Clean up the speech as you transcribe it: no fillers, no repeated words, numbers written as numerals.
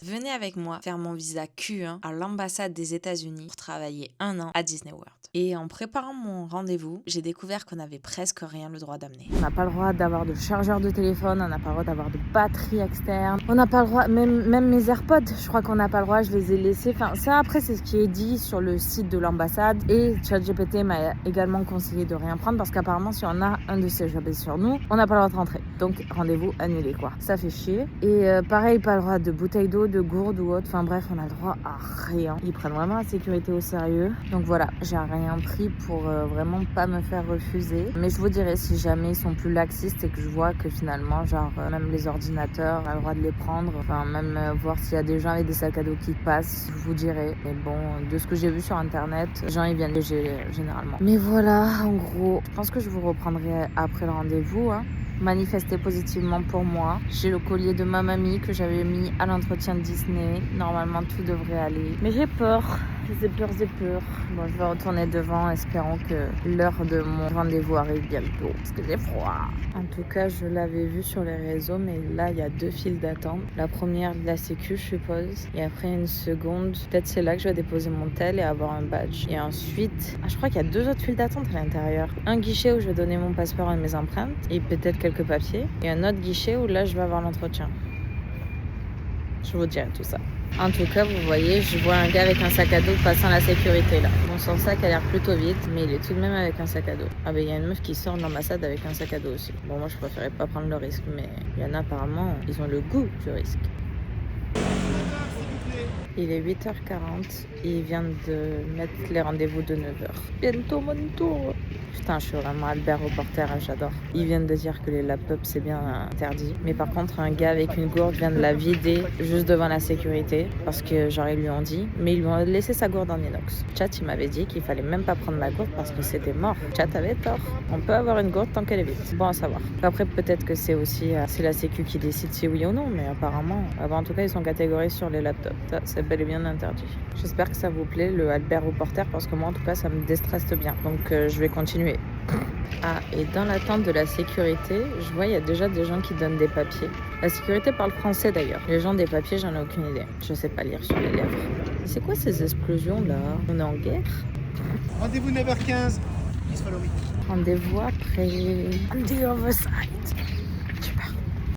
Venez avec moi faire mon visa Q1 à l'ambassade des États-Unis pour travailler 1 an à Disney World. Et en préparant mon rendez-vous, j'ai découvert qu'on n'avait presque rien le droit d'amener. On n'a pas le droit d'avoir de chargeur de téléphone, on n'a pas le droit d'avoir de batterie externe, on n'a pas le droit, même mes AirPods, je crois qu'on n'a pas le droit, je les ai laissés. Enfin, ça après, c'est ce qui est dit sur le site de l'ambassade. Et ChatGPT m'a également conseillé de rien prendre parce qu'apparemment, si on a un de ces objets sur nous, on n'a pas le droit de rentrer. Donc, rendez-vous annulé, quoi. Ça fait chier. Et pareil, pas le droit de bouteille d'eau, de gourde ou autre. Enfin bref, on a le droit à rien. Ils prennent vraiment la sécurité au sérieux. Donc voilà, j'ai rien pris pour vraiment pas me faire refuser. Mais je vous dirai si jamais ils sont plus laxistes et que je vois que finalement, même les ordinateurs, on a le droit de les prendre. Enfin, même voir s'il y a des gens avec des sacs à dos qui passent, je vous dirai. Mais bon, de ce que j'ai vu sur internet, les gens ils viennent léger généralement. Mais voilà, en gros, je pense que je vous reprendrai après le rendez-vous. Manifester positivement pour moi. J'ai le collier de ma mamie que j'avais mis à l'entretien de Disney. Normalement, tout devrait aller. Mais j'ai peur. J'ai peur. Bon, je vais retourner devant, espérant que l'heure de mon rendez-vous arrive bientôt. Parce que j'ai froid. En tout cas, je l'avais vu sur les réseaux, mais là, il y a 2 files d'attente. La première de la sécu, je suppose. Et après, une seconde. Peut-être c'est là que je vais déposer mon tel et avoir un badge. Et ensuite, je crois qu'il y a 2 autres files d'attente à l'intérieur. Un guichet où je vais donner mon passeport et mes empreintes. Et peut-être quelques papiers. Et un autre guichet où là, je vais avoir l'entretien. Je vous dirai tout ça. En tout cas, vous voyez, je vois un gars avec un sac à dos passant la sécurité là. Bon, son sac a l'air plutôt vide, mais il est tout de même avec un sac à dos. Ah ben, il y a une meuf qui sort de l'ambassade avec un sac à dos aussi. Bon, moi, je préférais pas prendre le risque, mais il y en a apparemment, ils ont le goût du risque. Il est 8h40 et ils viennent de mettre les rendez-vous de 9h. Bientôt mon tour. Putain, je suis vraiment Albert Reporter, j'adore. Ils viennent de dire que les lap-ups c'est bien interdit. Mais par contre, un gars avec une gourde vient de la vider juste devant la sécurité. Parce que genre ils lui ont dit, mais ils lui ont laissé sa gourde en inox. Chat, il m'avait dit qu'il fallait même pas prendre ma gourde parce que c'était mort. Chat avait tort. On peut avoir une gourde tant qu'elle est vide. C'est bon à savoir. Après, peut-être que c'est aussi c'est la sécu qui décide si oui ou non. Mais apparemment, en tout cas, ils sont catégorisés sur les laptops. Ça, c'est bel et bien interdit. J'espère que ça vous plaît, le Albert Reporter, parce que moi, en tout cas, ça me déstresse bien. Donc, je vais continuer. Ah, et dans l'attente de la sécurité, je vois il y a déjà des gens qui donnent des papiers. La sécurité parle français d'ailleurs. Les gens des papiers, j'en ai aucune idée. Je sais pas lire sur les lèvres. C'est quoi ces explosions là? On est en guerre? Rendez-vous 9h15. Rendez-vous après. On the other side.